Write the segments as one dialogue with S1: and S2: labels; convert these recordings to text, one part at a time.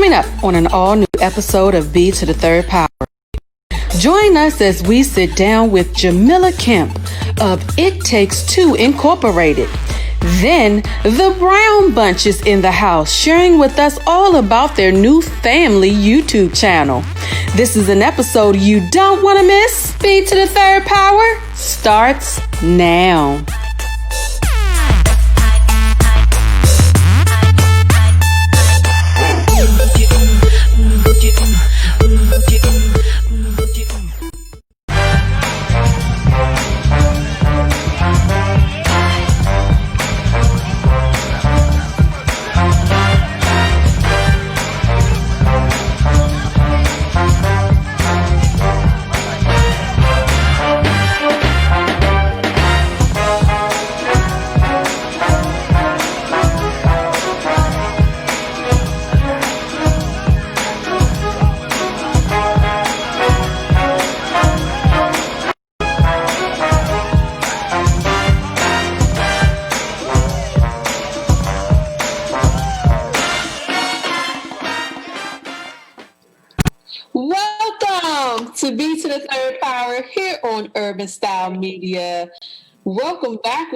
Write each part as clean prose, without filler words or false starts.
S1: Coming up on an all-new episode of B3rdPower. Join us as we sit down with Jaemellah Kemp of It Takes Two Incorporated. Then, the Brown Bunch is in the house, sharing with us all about their new family YouTube channel. This is an episode you don't want to miss. B3rdPower starts now. Welcome to B3rdPower here on Urban Style Media. Welcome back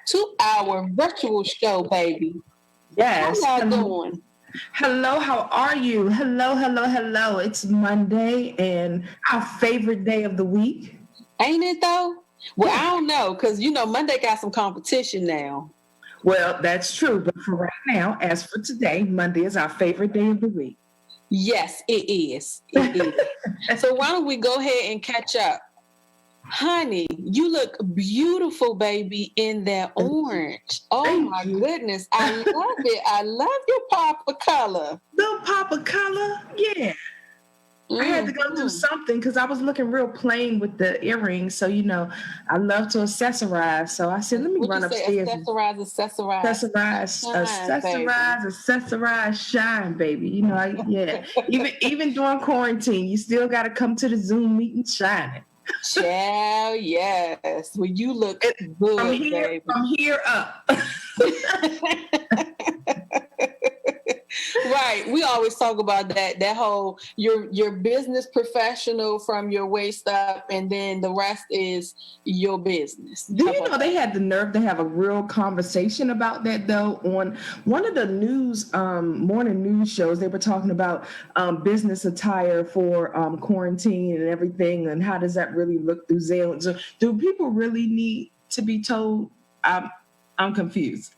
S1: to our virtual show, baby.
S2: Yes.
S1: How y'all doing?
S2: Hello, how are you? Hello. It's Monday and our favorite day of the week.
S1: Ain't it though? Well, I don't know, because Monday got some competition now.
S2: Well, that's true, but for right now, as for today, Monday is our favorite day of the week.
S1: Yes, it is. So why don't we go ahead and catch up? Honey, you look beautiful, baby, in that orange. Oh, my goodness. I love it. I love your pop of color.
S2: Little pop of color? Yeah. I had to go do something because I was looking real plain with the earrings. So, I love to accessorize. So I said, let me run upstairs. Accessorize, shine, baby. Even during quarantine, you still got to come to the Zoom meeting shining.
S1: Child, yes. Well, you look good, baby.
S2: From here up.
S1: Right. We always talk about that whole your business professional from your waist up, and then the rest is your business.
S2: Do you know they had the nerve to have a real conversation about that though? On one of the news morning news shows, they were talking about business attire for quarantine and everything, and how does that really look through Zale? So do people really need to be told? I'm confused.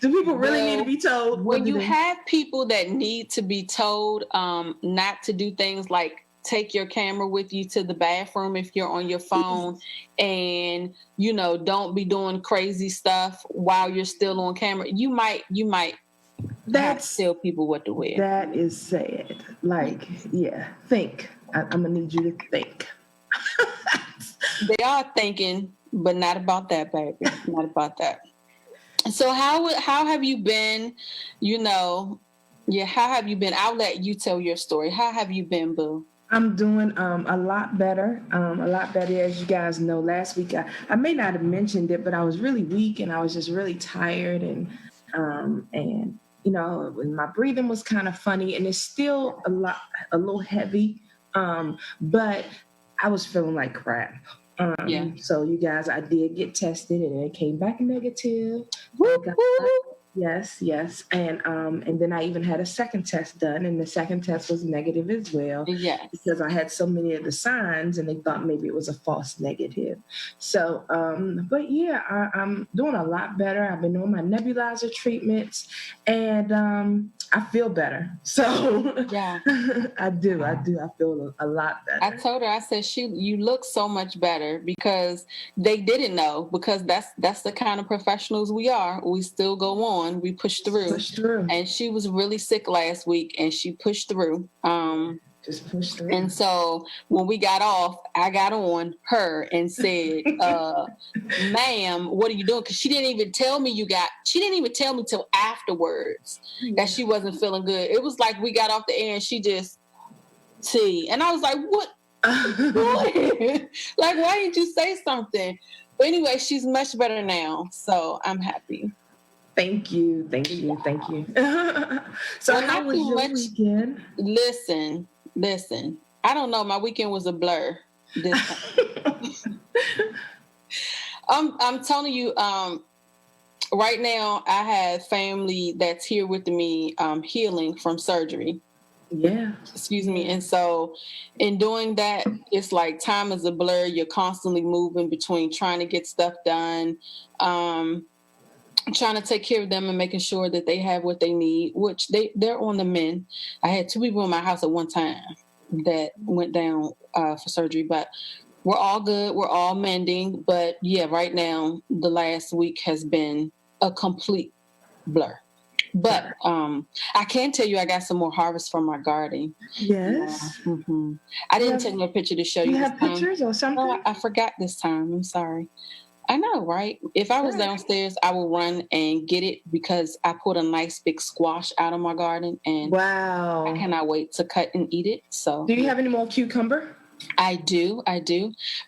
S2: Do people really need to be told?
S1: When you have people that need to be told not to do things like take your camera with you to the bathroom if you're on your phone, and don't be doing crazy stuff while you're still on camera, you might have to tell people what to wear.
S2: That is sad. Think. I'm gonna need you to think.
S1: They are thinking, but not about that, baby. Not about that. So how have you been? How have you been? I'll let you tell your story. How have you been, boo?
S2: I'm doing a lot better. As you guys know, last week I may not have mentioned it, but I was really weak and I was just really tired, and my breathing was kind of funny, and it's still a little heavy, but I was feeling like crap. So you guys, I did get tested and it came back negative. Yes. And then I even had a second test done, and the second test was negative as well.
S1: Yes.
S2: Because I had so many of the signs and they thought maybe it was a false negative. So, but yeah, I'm doing a lot better. I've been doing my nebulizer treatments, and I feel better. So
S1: yeah,
S2: I do. I feel a lot better.
S1: I told her, I said, you look so much better, because they didn't know, because that's the kind of professionals we are. We still go on. We push through. And she was really sick last week, and she pushed through.
S2: Just push through.
S1: And so when we got off, I got on her and said, ma'am, what are you doing? Because she didn't even tell me till afterwards that she wasn't feeling good. It was like we got off the air and she just and I was like, what? Like, why didn't you say something? But anyway, she's much better now, so I'm happy.
S2: Thank you. So
S1: Well,
S2: how
S1: not
S2: was
S1: too
S2: your
S1: much.
S2: weekend?
S1: Listen. I don't know. My weekend was a blur this time. I'm telling you, right now I have family that's here with me, healing from surgery.
S2: Yeah.
S1: Excuse me. And so in doing that, it's like time is a blur. You're constantly moving between trying to get stuff done, trying to take care of them and making sure that they have what they need, which they're on the mend. I had 2 people in my house at one time that went down for surgery, but we're all good. We're all mending. But yeah, right now, the last week has been a complete blur. But I can tell you I got some more harvest from my garden.
S2: Yes.
S1: Yeah. Mm-hmm. I didn't take no picture to show you.
S2: You have pictures or something?
S1: No, I forgot this time. I'm sorry. I know, right? If I was downstairs, I would run and get it because I put a nice big squash out of my garden, and
S2: wow,
S1: I cannot wait to cut and eat it. So,
S2: do you have any more cucumber?
S1: I do.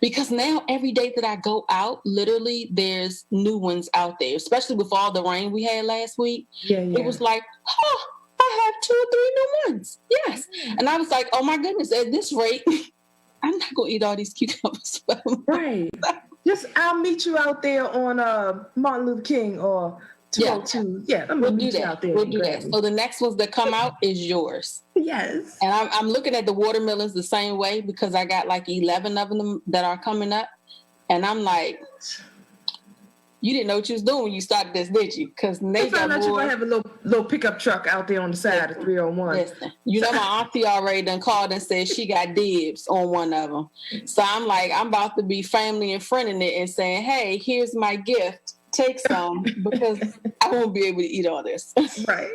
S1: Because now every day that I go out, literally there's new ones out there, especially with all the rain we had last week. Yeah. It was like, I have 2 or 3 new ones. Yes. And I was like, oh my goodness, at this rate, I'm not going to eat all these cucumbers.
S2: Right. I'll meet you out there on Martin Luther King or 202. Yeah,
S1: we'll do that. We'll do that. So the next ones that come out is yours.
S2: Yes.
S1: And I'm looking at the watermelons the same way because I got like 11 of them that are coming up. And I'm like, you didn't know what you was doing when you started this, did you? Because they got more.
S2: You might have a little pickup truck out there on the side of 301.
S1: Listen, you know, my auntie already done called and said she got dibs on one of them. So I'm like, I'm about to be family and friending it and saying, hey, here's my gift. Take some because I won't be able to eat all this.
S2: Right.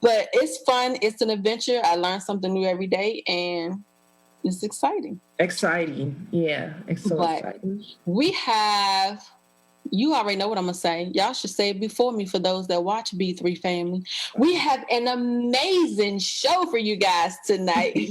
S1: But it's fun. It's an adventure. I learn something new every day, and it's exciting.
S2: Exciting. Yeah. It's so exciting.
S1: We have, you already know what I'm going to say. Y'all should say it before me for those that watch B3 Family. We have an amazing show for you guys tonight.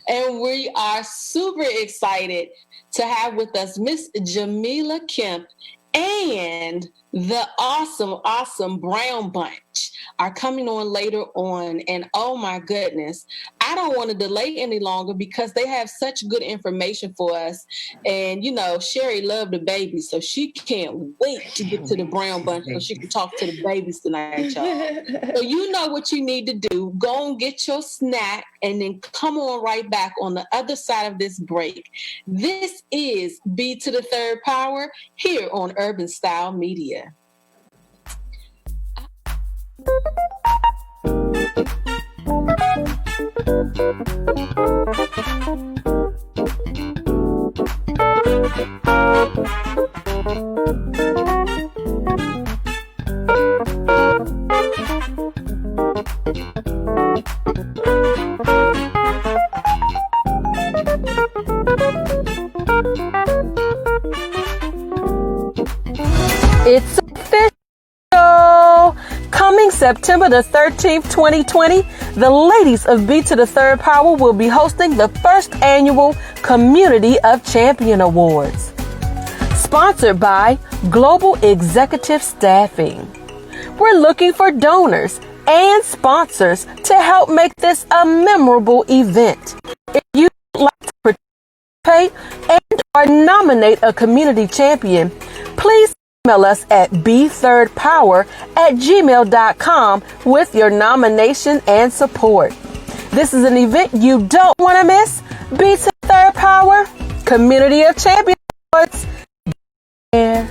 S1: And we are super excited to have with us Miss Jaemellah Kemp and the awesome Brown Bunch are coming on later on. And oh my goodness, I don't want to delay any longer because they have such good information for us. And you know, Sherri loved the babies, so she can't wait to get to the Brown Bunch so she can talk to the babies tonight, y'all. So you know what you need to do. Go and get your snack and then come on right back on the other side of this break. This is B3rdPower here on Urban Style Media.
S3: It's official! Coming September the 13th, 2020, the ladies of B3rdPower will be hosting the first annual Community of Champion Awards. Sponsored by Global Executive Staffing. We're looking for donors and sponsors to help make this a memorable event. If you'd like to participate and or nominate a community champion, please email us at B3rdPower@gmail.com with your nomination and support. This is an event you don't want to miss. B3rdPower, Community of Champions Awards. Yeah.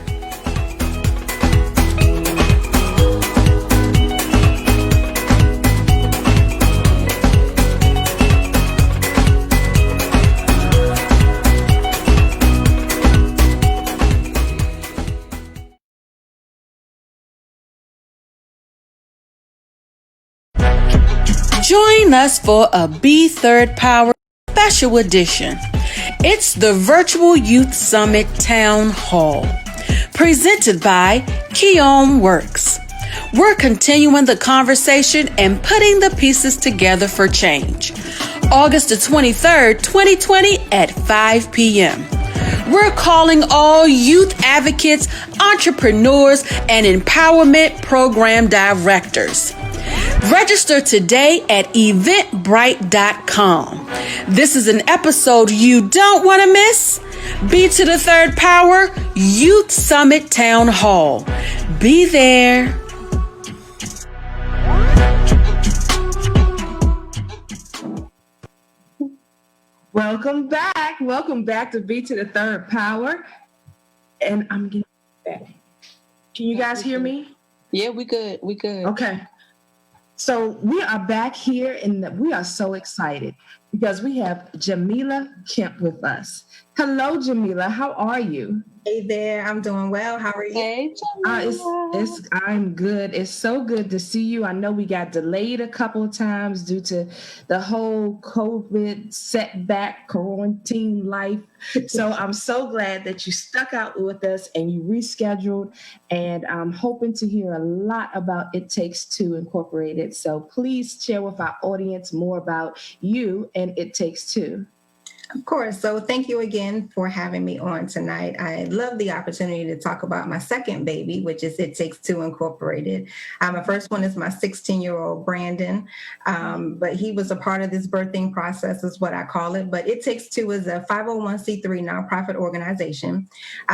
S1: Join us for a B3rdPower special edition. It's the Virtual Youth Summit Town Hall, presented by Keon Works. We're continuing the conversation and putting the pieces together for change. August the 23rd, 2020 at 5 p.m. we're calling all youth advocates, entrepreneurs, and empowerment program directors. Register today at eventbrite.com. This is an episode you don't want to miss. B3rdPower Youth Summit Town Hall. Be there.
S2: Welcome back. Welcome back to B3rdPower. And I'm getting back. Can you guys hear me?
S3: Yeah, we good. We good.
S2: Okay. So we are back here and we are so excited because we have Jaemellah Kemp with us. Hello, Jaemellah. How are you?
S4: Hey there, I'm doing well. How are you?
S3: Hey,
S2: I'm good. It's so good to see you. I know we got delayed a couple of times due to the whole COVID setback, quarantine life. So I'm so glad that you stuck out with us and you rescheduled. And I'm hoping to hear a lot about It Takes Two Incorporated. So please share with our audience more about you and It Takes Two.
S4: Of course. So thank you again for having me on tonight. I love the opportunity to talk about my second baby, which is It Takes Two Incorporated. My first one is my 16-year-old Brandon, but he was a part of this birthing process is what I call it. But It Takes Two is a 501c3 nonprofit organization.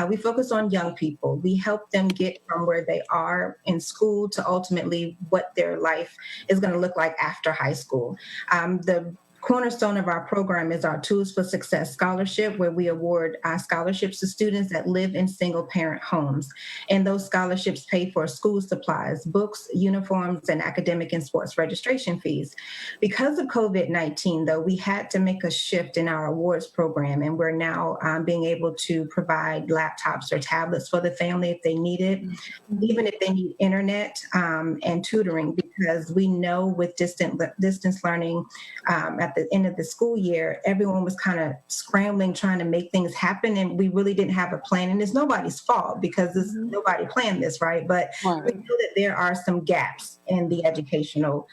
S4: We focus on young people. We help them get from where they are in school to ultimately what their life is going to look like after high school. The cornerstone of our program is our Tools for Success Scholarship, where we award scholarships to students that live in single-parent homes. And those scholarships pay for school supplies, books, uniforms, and academic and sports registration fees. Because of COVID-19, though, we had to make a shift in our awards program, and we're now being able to provide laptops or tablets for the family if they need it, even if they need internet and tutoring, because we know with distance learning at the end of the school year, everyone was kind of scrambling, trying to make things happen. And we really didn't have a plan. And it's nobody's fault because nobody planned this, right? But we know that there are some gaps in the educational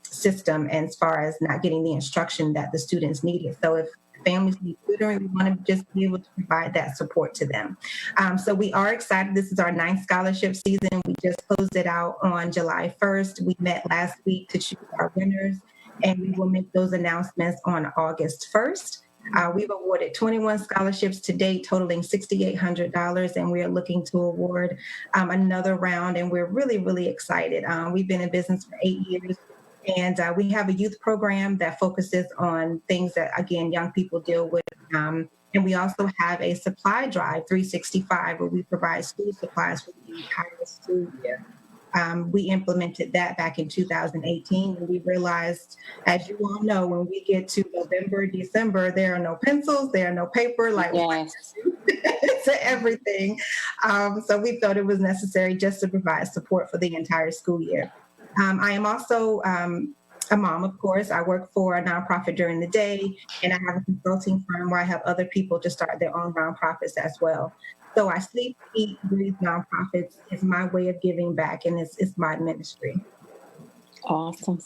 S4: system as far as not getting the instruction that the students needed. So if families need tutoring, we want to just be able to provide that support to them. So we are excited. This is our 9th scholarship season. We just closed it out on July 1st. We met last week to choose our winners, and we will make those announcements on August 1st. We've awarded 21 scholarships to date, totaling $6,800, and we are looking to award another round, and we're really, really excited. We've been in business for 8 years, and we have a youth program that focuses on things that, again, young people deal with. And we also have a supply drive, 365, where we provide school supplies for the entire school year. We implemented that back in 2018, and we realized, as you all know, when we get to November, December, there are no pencils, there are no paper, like to everything. So we thought it was necessary just to provide support for the entire school year. I am also a mom, of course. I work for a nonprofit during the day, and I have a consulting firm where I help other people to start their own nonprofits as well. So I sleep, eat, breathe nonprofits. It's my way of giving back, and it's my ministry.
S3: Awesome.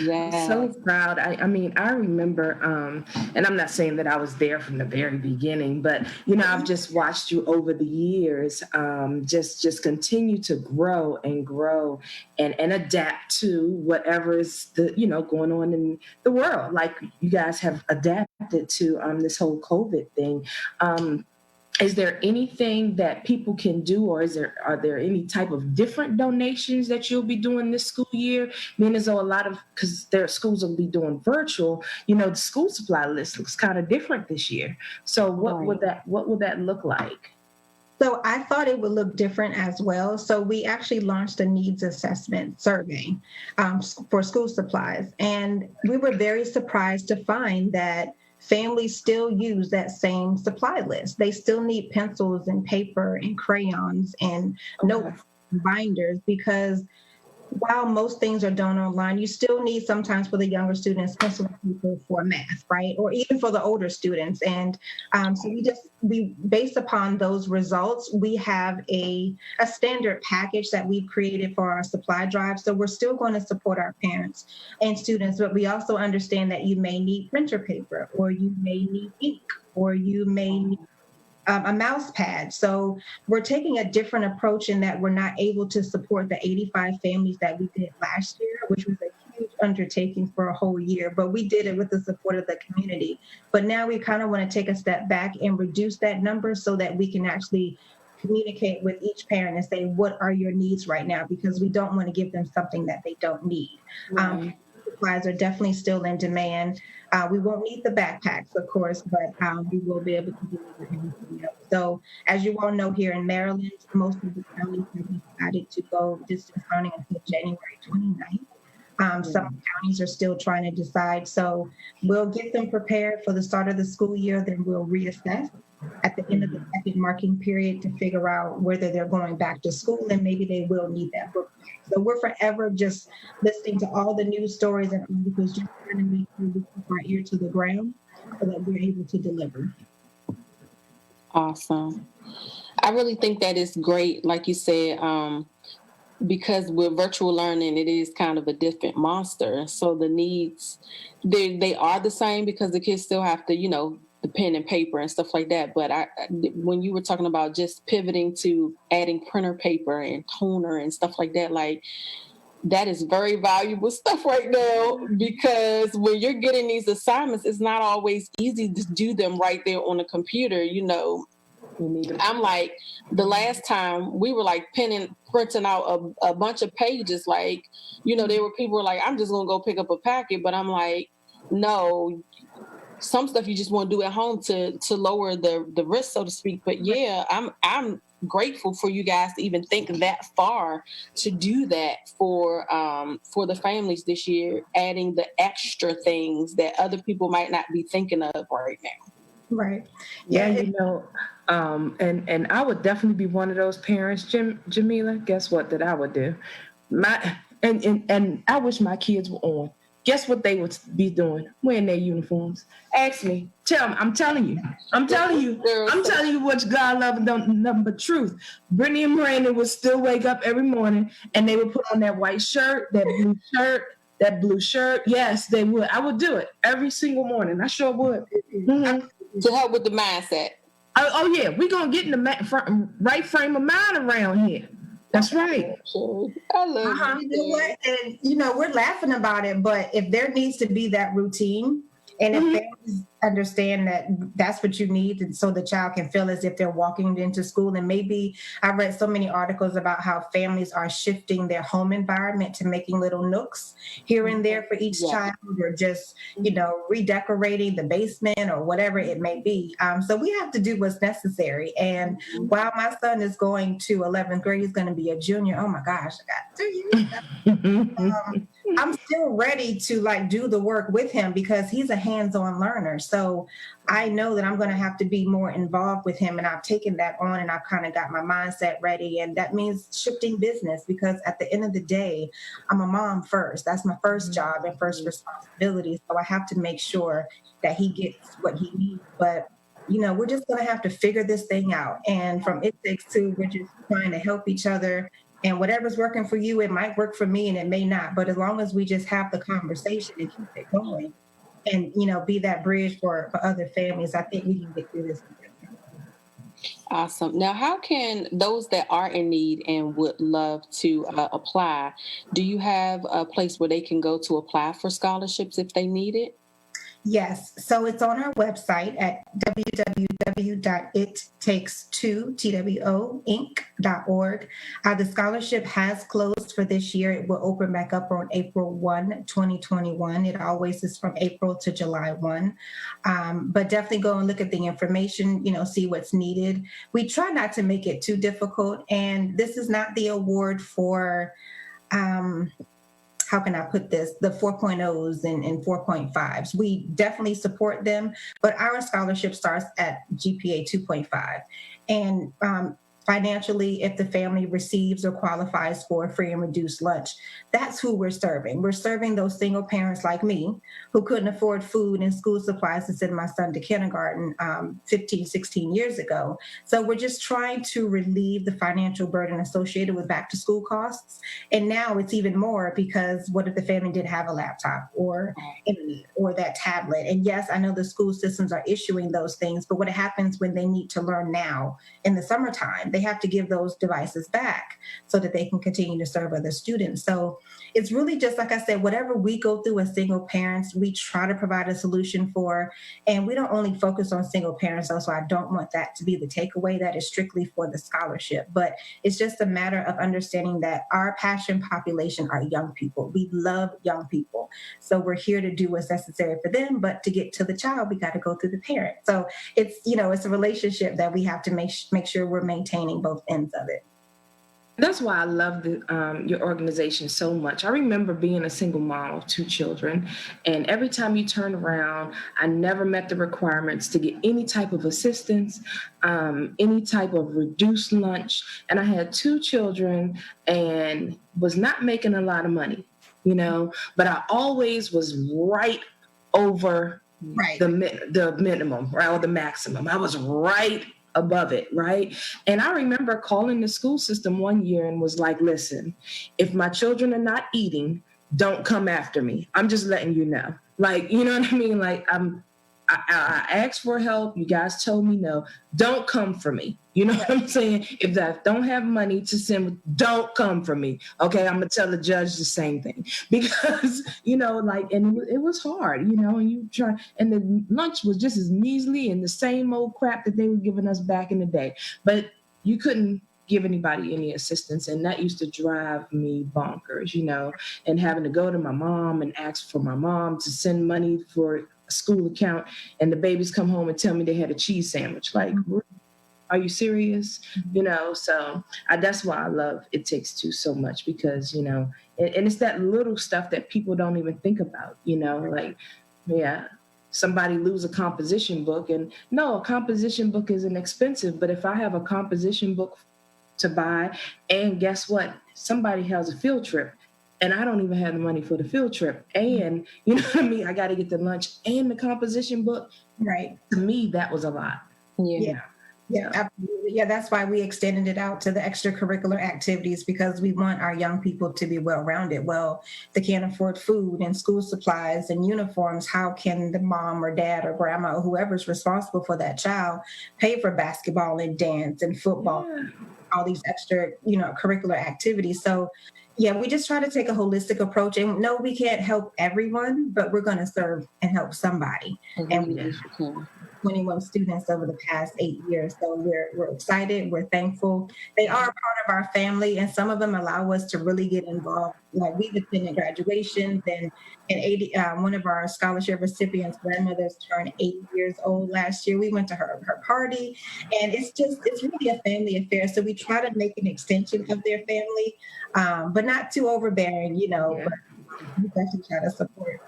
S2: Yeah. I'm so proud. I mean, I remember, and I'm not saying that I was there from the very beginning, but, you know, I've just watched you over the years, just continue to grow and adapt to whatever is going on in the world. Like you guys have adapted to this whole COVID thing. Is there anything that people can do, or are there any type of different donations that you'll be doing this school year? I mean, as though because their schools will be doing virtual, the school supply list looks kind of different this year. So what would that look like?
S4: So I thought it would look different as well. So we actually launched a needs assessment survey for school supplies. And we were very surprised to find that families still use that same supply list. They still need pencils and paper and crayons and notes and binders, because while most things are done online, you still need sometimes for the younger students pencil and paper for math, right? Or even for the older students. And so we based upon those results, we have a standard package that we've created for our supply drive. So we're still going to support our parents and students, but we also understand that you may need printer paper, or you may need ink, or you may need a mouse pad. So we're taking a different approach in that we're not able to support the 85 families that we did last year, which was a huge undertaking for a whole year, but we did it with the support of the community. But now we kind of want to take a step back and reduce that number so that we can actually communicate with each parent and say, what are your needs right now? Because we don't want to give them something that they don't need. Right. Supplies are definitely still in demand. We won't need the backpacks, of course, but we will be able to deliver everything else. So as you all know, here in Maryland, most of the counties have decided to go distance learning until January 29th. Some counties are still trying to decide. So we'll get them prepared for the start of the school year, then we'll reassess at the end of the second marking period to figure out whether they're going back to school, and maybe they will need that book. So we're forever just listening to all the news stories and articles, just trying to make sure we keep our ear to the ground so that we're able to deliver.
S1: Awesome. I really think that is great, like you said, because with virtual learning, it is kind of a different monster. So the needs, they are the same because the kids still have to, the pen and paper and stuff like that. But when you were talking about just pivoting to adding printer paper and toner and stuff like that, like that is very valuable stuff right now, because when you're getting these assignments, it's not always easy to do them right there on a computer. I'm like, the last time we were like printing out a bunch of pages, like, there were people were like, I'm just going to go pick up a packet. But I'm like, no, some stuff you just want to do at home to lower the risk, so to speak. But yeah, I'm grateful for you guys to even think that far to do that for the families this year, adding the extra things that other people might not be thinking of right now.
S4: Right.
S2: Yeah, and I would definitely be one of those parents, Jaemellah. Guess what that I would do? And I wish my kids were on. Guess what they would be doing? Wearing their uniforms. Ask me. Tell me. I'm telling you what God love and don't nothing but truth. Brittany and Brandon would still wake up every morning and they would put on that white shirt, that blue shirt. Yes, they would. I would do it every single morning. I sure would. Mm-hmm.
S1: To help with the mindset.
S2: Oh yeah, we're going to get in the right frame of mind around here. That's right.
S1: I love
S4: it. You know what? And, we're laughing about it, but if there needs to be that routine, and if families understand that that's what you need, and so the child can feel as if they're walking into school. And maybe I read so many articles about how families are shifting their home environment to making little nooks here and there for each child, or just, redecorating the basement or whatever it may be. So we have to do what's necessary. And while my son is going to 11th grade, he's going to be a junior. Oh my gosh, I got 2 years. I'm still ready to do the work with him because he's a hands-on learner. So I know that I'm going to have to be more involved with him, and I've taken that on, and I've kind of got my mindset ready. And that means shifting business, because at the end of the day, I'm a mom first. That's my first job and first responsibility. So I have to make sure that he gets what he needs. But we're just going to have to figure this thing out. And from It Takes Two, we're just trying to help each other. And whatever's working for you, it might work for me and it may not. But as long as we just have the conversation and keep it going and, be that bridge for other families, I think we can get through this.
S1: Awesome. Now, how can those that are in need and would love to apply, do you have a place where they can go to apply for scholarships if they need it?
S4: Yes. So it's on our website at www.ittakes2inc.org. The scholarship has closed for this year. It will open back up on April 1, 2021. It always is from April to July 1. But definitely go and look at the information, see what's needed. We try not to make it too difficult. And this is not the award for how can I put this, the 4.0s and 4.5s. We definitely support them, but our scholarship starts at GPA 2.5. And financially if the family receives or qualifies for a free and reduced lunch. That's who we're serving. We're serving those single parents like me who couldn't afford food and school supplies to send my son to kindergarten 15, 16 years ago. So we're just trying to relieve the financial burden associated with back to school costs. And now it's even more because what if the family did have a laptop or internet or that tablet? And yes, I know the school systems are issuing those things, but what happens when they need to learn now in the summertime? They have to give those devices back so that they can continue to serve other students. So it's really just, like I said, whatever we go through as single parents, we try to provide a solution for. And we don't only focus on single parents, though, so I don't want that to be the takeaway. That is strictly for the scholarship. But it's just a matter of understanding that our passion population are young people. We love young people. So we're here to do what's necessary for them. But to get to the child, we got to go through the parent. So it's, it's a relationship that we have to make sure we're maintaining both ends of it.
S2: That's why I love your organization so much. I remember being a single mom of 2 children, and every time you turn around, I never met the requirements to get any type of assistance, any type of reduced lunch. And I had 2 children and was not making a lot of money, but I always was right over the minimum, right, or the maximum. I was right above it, right? And I remember calling the school system one year and was like, listen, if my children are not eating, don't come after me. I'm just letting you know. Like, you know what I mean? Like, I asked for help. You guys told me no. Don't come for me. You know what I'm saying? If I don't have money to send, don't come for me. Okay, I'm going to tell the judge the same thing. Because, and it was hard, and you try, and the lunch was just as measly and the same old crap that they were giving us back in the day. But you couldn't give anybody any assistance, and that used to drive me bonkers, and having to go to my mom and ask for my mom to send money for school account, and the babies come home and tell me they had a cheese sandwich. Like, are you serious? So that's why I love It Takes Two so much, because, and it's that little stuff that people don't even think about, somebody lose a composition book, and no, a composition book isn't expensive, but if I have a composition book to buy, and guess what? Somebody has a field trip, and I don't even have the money for the field trip. And you know what I mean? I got to get the lunch and the composition book.
S4: Right.
S2: To me, that was a lot.
S4: Yeah, absolutely. Yeah, that's why we extended it out to the extracurricular activities, because we want our young people to be well-rounded. Well, they can't afford food and school supplies and uniforms. How can the mom or dad or grandma or whoever's responsible for that child pay for basketball and dance and football, all these extra, curricular activities? So yeah, we just try to take a holistic approach. And no, we can't help everyone, but we're going to serve and help somebody. And we did 21 students over the past 8 years. So we're excited. We're thankful. They are a part of our family, and some of them allow us to really get involved. Like, we've attended graduations, and one of our scholarship recipients' grandmothers turned 80 years old last year. We went to her party, and it's really a family affair. So we try to make an extension of their family, but not too overbearing, but we definitely try to support.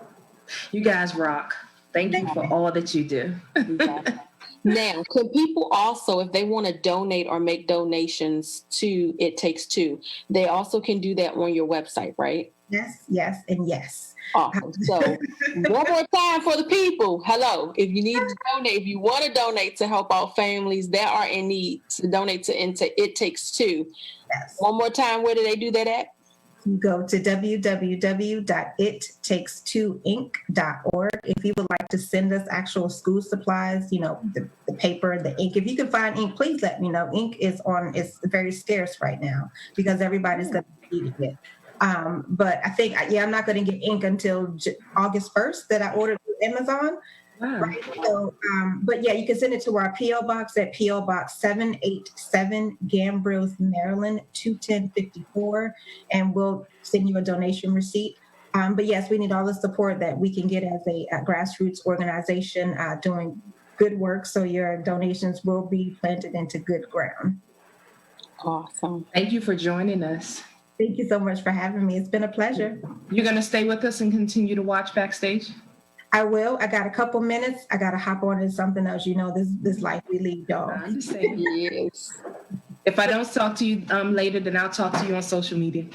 S2: You guys rock. Thank you for all that you do.
S1: Now, could people also, if they want to donate or make donations to It Takes Two, they also can do that on your website, right?
S4: Yes, and yes.
S1: Awesome. So one more time for the people. Hello. If you need to donate, if you want to donate to help out families that are in need, to donate into It Takes Two.
S4: Yes.
S1: One more time, where do they do that at?
S4: You go to www.ittakes2inc.org. If you would like to send us actual school supplies, the paper, the ink. If you can find ink, please let me know. Ink is very scarce right now because everybody's going to be eating it. But I think, I'm not going to get ink until August 1st that I ordered through Amazon.
S2: Wow.
S4: Right. So, but yeah, you can send it to our P.O. Box at P.O. Box 787, Gambrills, Maryland, 21054, and we'll send you a donation receipt. But yes, we need all the support that we can get as a grassroots organization doing good work. So your donations will be planted into good ground.
S1: Awesome.
S2: Thank you for joining us.
S4: Thank you so much for having me. It's been a pleasure.
S2: You're going to stay with us and continue to watch backstage?
S4: I will. I got a couple minutes. I got to hop on to something else. This life we lead, y'all.
S2: I understand.
S1: Yes.
S2: If I don't talk to you later, then I'll talk to you on social media.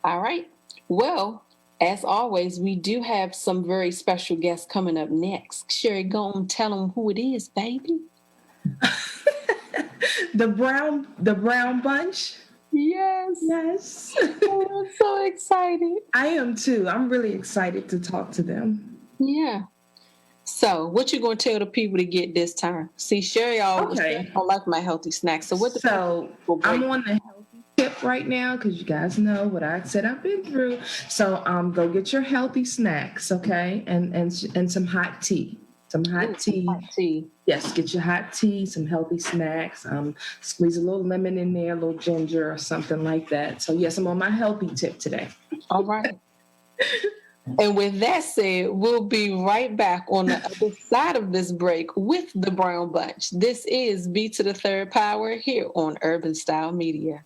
S1: All right. Well, as always, we do have some very special guests coming up next. Sherri, go on, tell them who it is, baby.
S2: The brown bunch.
S1: Yes. Oh, I'm so excited.
S2: I am too. I'm really excited to talk to them.
S1: Yeah. So, what you gonna tell the people to get this time? See, Sherri always don't like my healthy snacks. So,
S2: I'm on the healthy tip right now because you guys know what I said I've been through. So, go get your healthy snacks, okay, and some hot tea. Some hot tea. Yes, get your hot tea, some healthy snacks. Squeeze a little lemon in there, a little ginger or something like that. So, yes, I'm on my healthy tip today.
S1: All right. And with that said, we'll be right back on the other side of this break with the Brown Bunch. This is B3rdPower here on Urban Style Media.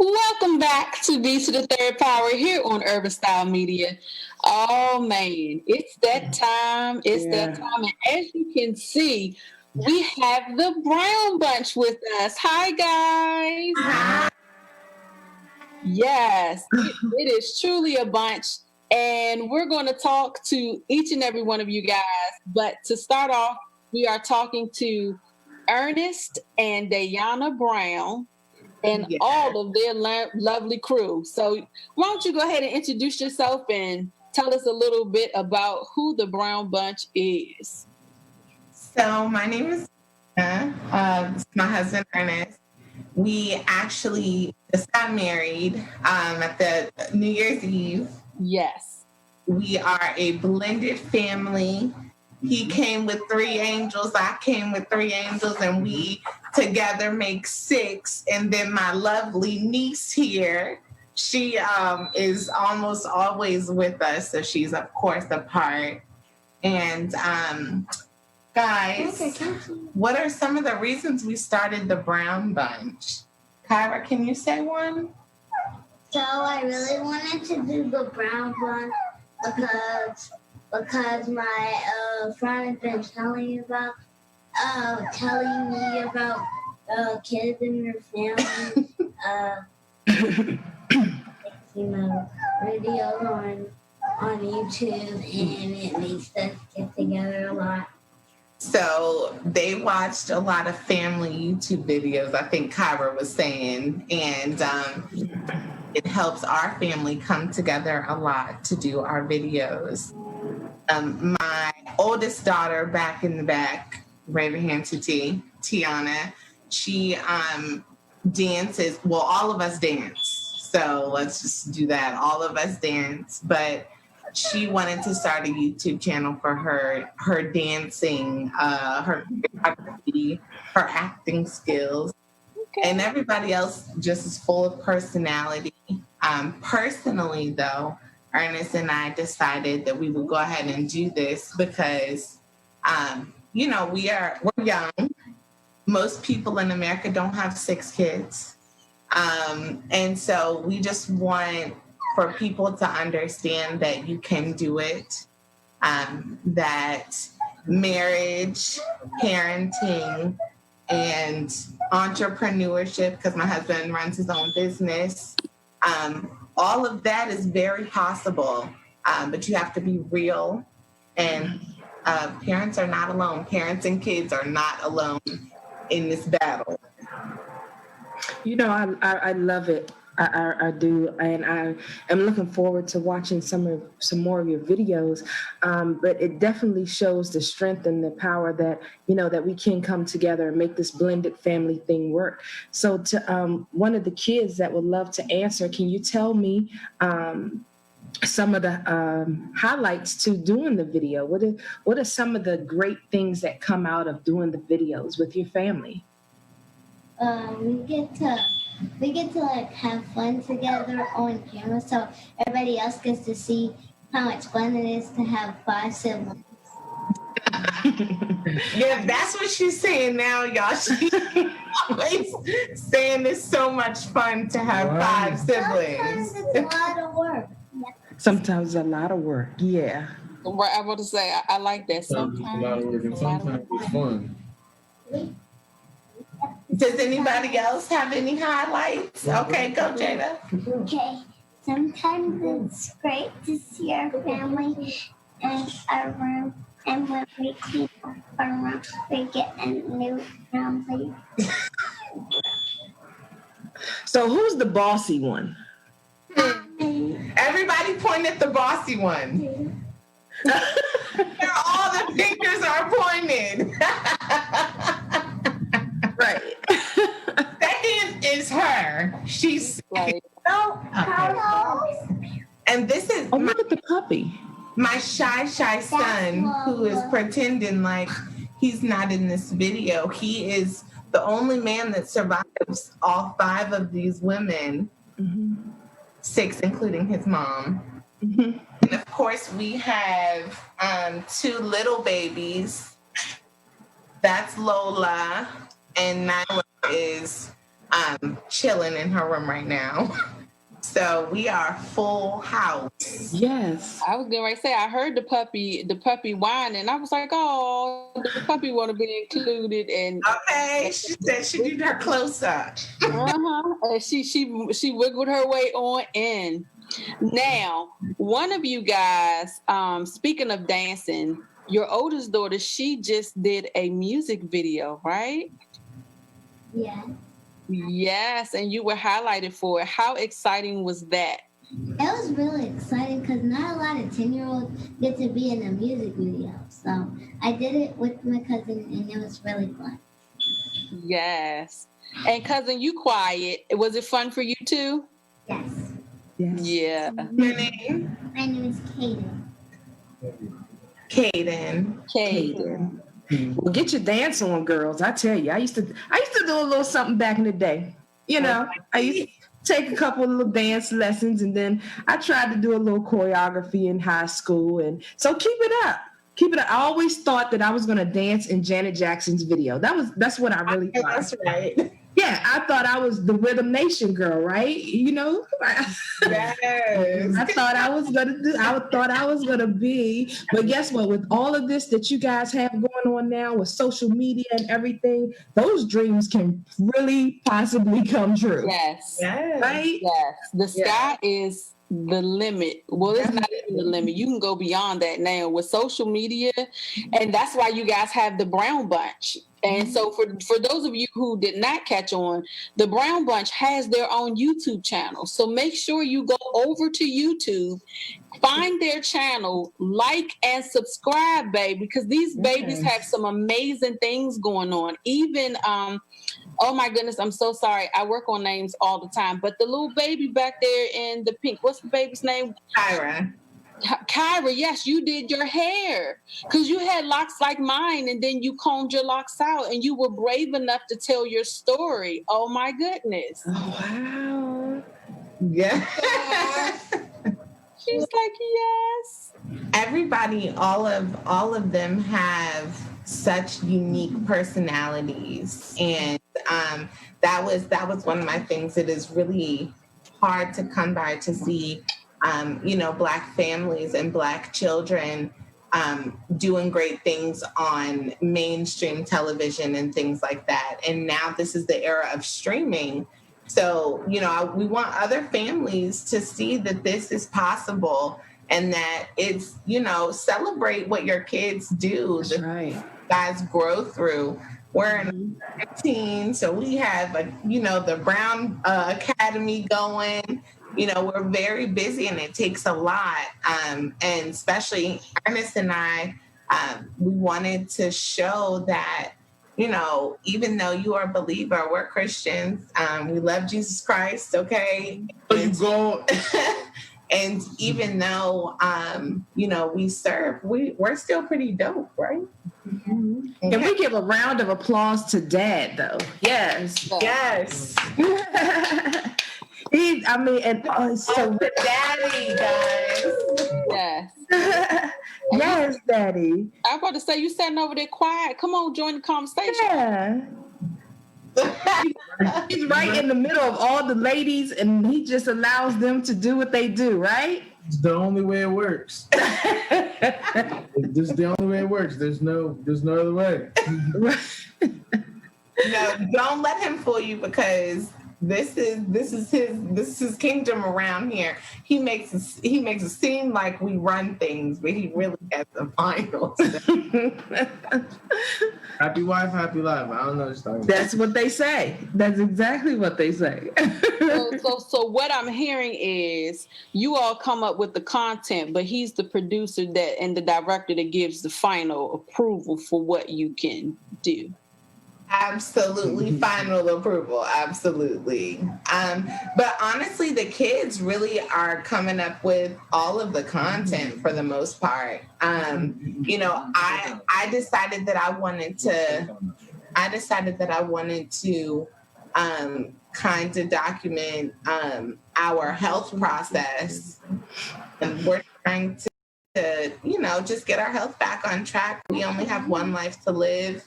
S1: Welcome back to B3rdPower here on Urban Style Media. Oh man, it's that time. That time. And as you can see, we have the Brown Bunch with us. Hi, guys. Hi. Yes, it is truly a bunch. And we're going to talk to each and every one of you guys. But to start off, we are talking to Ernest and Diana Brown and all of their lovely crew. So why don't you go ahead and introduce yourself and tell us a little bit about who the Brown Bunch is.
S5: So my name is Anna. This is my husband, Ernest. We actually just got married at the New Year's Eve.
S1: Yes.
S5: We are a blended family. He came with 3 angels. I came with 3 angels, and we together make 6. And then my lovely niece here, she is almost always with us, so she's of course a part. And guys, what are some of the reasons we started the Brown Bunch? Kyra, can you say one?
S6: So I really wanted to do the Brown Bunch because my friend has been telling me about kids in their family, videos on YouTube, and it makes us get together a lot.
S5: So they watched a lot of family YouTube videos, I think Kyra was saying, and it helps our family come together a lot to do our videos. My oldest daughter, back in the back, raise your hand to Tiana, she dances, well, all of us dance, so let's just do that, all of us dance, but she wanted to start a YouTube channel for her dancing, her choreography, her acting skills, and everybody else just is full of personality. Personally, though, Ernest and I decided that we would go ahead and do this because, we're young. Most people in America don't have 6 kids. And so we just want for people to understand that you can do it, that marriage, parenting, and entrepreneurship, because my husband runs his own business, all of that is very possible, but you have to be real, and parents are not alone. Parents and kids are not alone in this battle.
S2: I love it. I do, and I am looking forward to watching some more of your videos. But it definitely shows the strength and the power that that we can come together and make this blended family thing work. So, to one of the kids that would love to answer, can you tell me some of the highlights to doing the video? What are some of the great things that come out of doing the videos with your family?
S6: We get to like have fun together on camera, so everybody else gets to see how much fun it is to have 5 siblings.
S5: Yeah, that's what she's saying now, y'all. She's always saying it's so much fun to have 5 siblings.
S6: Sometimes it's a lot of work.
S2: Sometimes a lot of work. Yeah.
S7: Right, I want to say I like that. Sometimes
S8: it's a lot of work, and sometimes it's fun.
S5: Does anybody else have any highlights? Okay, go, Jada.
S6: Okay. Sometimes it's great to see our family in our room, and when we keep our room, we get a new family.
S2: So who's the bossy one?
S5: Everybody point at the bossy one. All the fingers are pointed.
S2: Right.
S5: Second is her. She's
S7: like,
S5: and this is
S2: Look at the puppy.
S5: my shy son who is pretending like he's not in this video. He is the only man that survives all 5 of these women, 6 including his mom. And of course we have 2 little babies. That's Lola, and Nyla is chilling in her room right now. So we are full house.
S2: Yes.
S7: I was going to say, I heard the puppy whining. I was like, oh, the puppy want to be included. And
S5: Okay, she said she did her close up.
S7: and she wiggled her way on in. Now, one of you guys, speaking of dancing, your oldest daughter, she just did a music video, right?
S6: Yeah.
S7: Yes, and you were highlighted for it. How exciting was that?
S6: It was really exciting because not a lot of 10-year-olds get to be in a music video. So I did it with my cousin, and it was really fun.
S7: Yes. And cousin, you quiet. Was it fun for you too?
S6: Yes.
S2: Yes.
S7: Yeah.
S5: Your name?
S6: My name is Tate.
S5: Caden.
S2: Well, get your dance on, girls. I tell you, I used to do a little something back in the day. You know, I used to take a couple of little dance lessons, and then I tried to do a little choreography in high school. And so keep it up. I always thought that I was going to dance in Janet Jackson's video. That's what I really thought.
S5: That's right.
S2: Yeah, I thought I was the Rhythm Nation girl, right? You know,
S5: Yes.
S2: I thought I was gonna be. But guess what? With all of this that you guys have going on now with social media and everything, those dreams can really possibly come true.
S7: Yes.
S2: Right?
S7: Yes. The sky is the limit. Well, it's not even the limit. You can go beyond that now with social media. And that's why you guys have the Brown Bunch. And so for those of you who did not catch on, the Brown Bunch has their own YouTube channel. So make sure you go over to YouTube, find their channel, like and subscribe, babe, because these babies have some amazing things going on. Even, oh my goodness, I'm so sorry. I work on names all the time. But the little baby back there in the pink, what's the baby's name? Kyra, yes, you did your hair because you had locks like mine, and then you combed your locks out, and you were brave enough to tell your story. Oh my goodness!
S2: Oh, wow!
S5: Yeah.
S7: She's like, yes.
S5: Everybody, all of them have such unique personalities, and that was one of my things. It is really hard to come by to see. Black families and Black children doing great things on mainstream television and things like that. And now this is the era of streaming. So, we want other families to see that this is possible and that it's, celebrate what your kids do.
S2: That's right.
S5: Guys grow through. We're in 15, so we have, the Brown Academy going. We're very busy and it takes a lot. And especially Ernest and I, we wanted to show that, even though you are a believer, we're Christians. We love Jesus Christ, okay? And even though, we serve, we're still pretty dope, right?
S2: Mm-hmm. Okay. And we give a round of applause to Dad, though. Yes.
S5: Yes.
S2: So
S5: Daddy, guys.
S7: Yes.
S2: Yes, Daddy.
S7: I was about to say, you sitting over there quiet. Come on, join the conversation.
S2: Yeah. He's right in the middle of all the ladies, and he just allows them to do what they do, right?
S8: It's the only way it works. This is the only way it works. There's no other way.
S5: No, don't let him fool you, because this is his kingdom around here. He makes it seem like we run things, but he really has the final say.
S8: Happy wife, happy life. I don't know what you're talking about.
S2: That's what they say. That's exactly what they say.
S7: So what I'm hearing is you all come up with the content, but he's the producer and the director that gives the final approval for what you can do.
S5: Absolutely, final approval. Absolutely. But honestly, the kids really are coming up with all of the content for the most part. I decided that I wanted to kind of document our health process, and we're trying to just get our health back on track. We only have one life to live.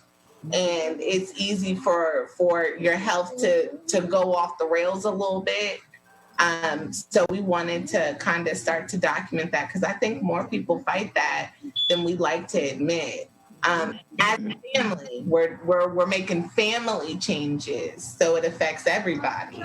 S5: And it's easy for your health to go off the rails a little bit. So we wanted to kind of start to document that, because I think more people fight that than we'd like to admit. As a family, we're making family changes, so it affects everybody.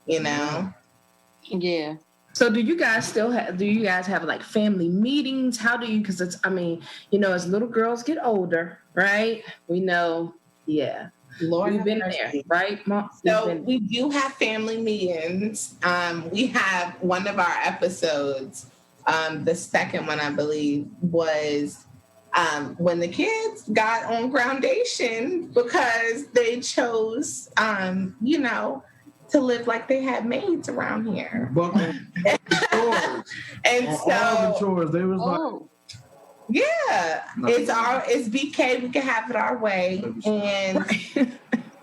S7: Yeah.
S2: So do you guys have like family meetings? How do you, because it's, as little girls get older, right? We know, yeah.
S5: Lord,
S2: we've been there, right, Mom?
S5: So we do have family meetings. We have one of our episodes, the second one, I believe, was when the kids got on groundation because they chose, to live like they had maids around here.
S8: And
S5: And
S8: so all the chores, they was like,
S5: Yeah, it's BK. We can have it our way, and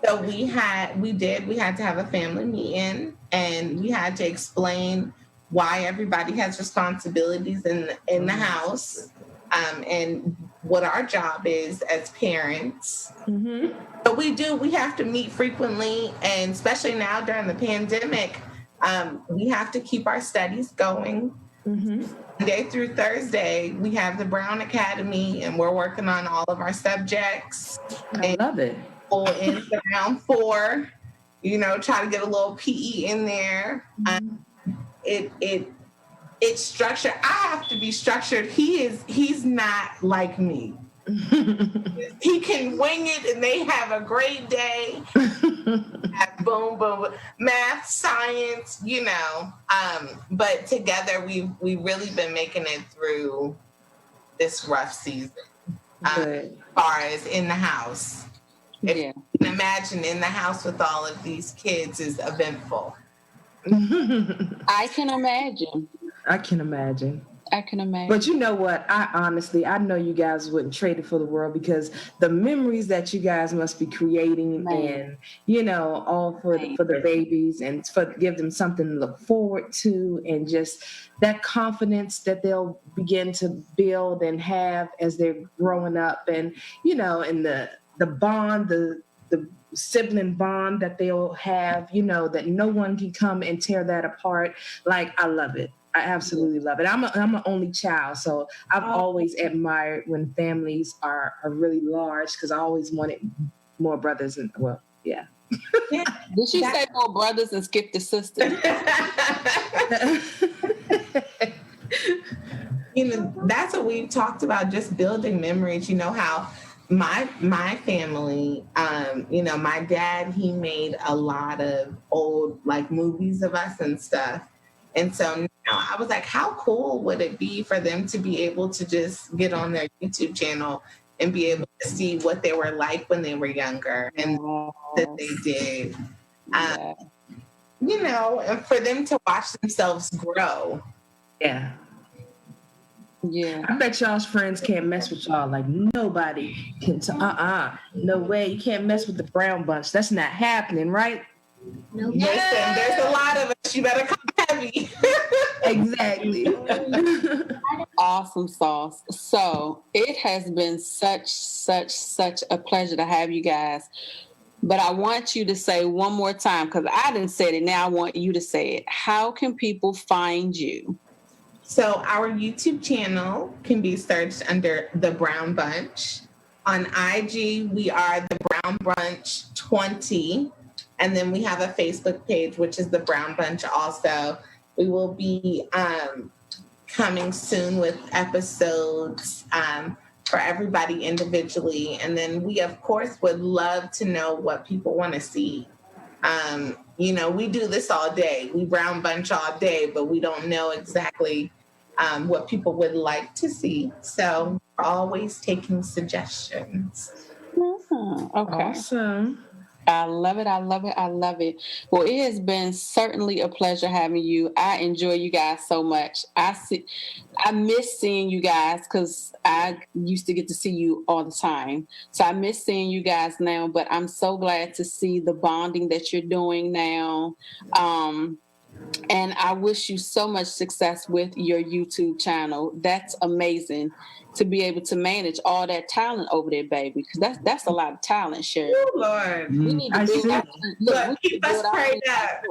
S5: so we had to have a family meeting, and we had to explain why everybody has responsibilities in the house, and what our job is as parents.
S2: Mm-hmm.
S5: But we have to meet frequently, and especially now during the pandemic, we have to keep our studies going.
S2: Mm-hmm.
S5: Monday through Thursday, we have the Brown Academy, and we're working on all of our subjects.
S2: I love it.
S5: In round 4, try to get a little PE in there. It's structured. I have to be structured. He's not like me. He can wing it, and they have a great day. Boom, boom, math, science, But together, we've really been making it through this rough season. As far as in the house, if you can imagine, in the house with all of these kids is eventful.
S7: I can imagine.
S2: But you know what? I know you guys wouldn't trade it for the world, because the memories that you guys must be creating, and all for the babies, and give them something to look forward to, and just that confidence that they'll begin to build and have as they're growing up, and and the bond, the sibling bond that they'll have, that no one can come and tear that apart. Like, I love it. I absolutely love it. I'm an only child, so I've always admired when families are really large, because I always wanted more brothers, and yeah.
S7: Did she say more brothers and skip the sister?
S5: That's what we've talked about, just building memories. How my family, my dad, he made a lot of old movies of us and stuff. And so now I was like, how cool would it be for them to be able to just get on their YouTube channel and be able to see what they were like when they were younger, and that they did, and for them to watch themselves grow.
S2: Yeah.
S7: Yeah.
S2: I bet y'all's friends can't mess with y'all. Like, nobody can. No way. You can't mess with the Brown bunch. That's not happening, right?
S5: Listen, there's a lot of us. You better come heavy.
S2: Exactly.
S7: Awesome sauce. So it has been such a pleasure to have you guys. But I want you to say one more time, because I didn't say it. Now I want you to say it. How can people find you?
S5: So our YouTube channel can be searched under The Brown Bunch. On IG, we are The Brown Bunch 20. And then we have a Facebook page, which is The Brown Bunch also. We will be coming soon with episodes for everybody individually. And then we, of course, would love to know what people want to see. We do this all day. We Brown Bunch all day, but we don't know exactly what people would like to see. So we're always taking suggestions.
S7: Okay.
S2: Awesome.
S7: I love it. Well, it has been certainly a pleasure having you. I enjoy you guys so much. I miss seeing you guys, because I used to get to see you all the time. So I miss seeing you guys now, but I'm so glad to see the bonding that you're doing now. And I wish you so much success with your YouTube channel. That's amazing to be able to manage all that talent over there, baby. Because that's a lot of talent, Sherri.
S5: Oh, Lord.
S7: We need to
S5: keep us prayed up.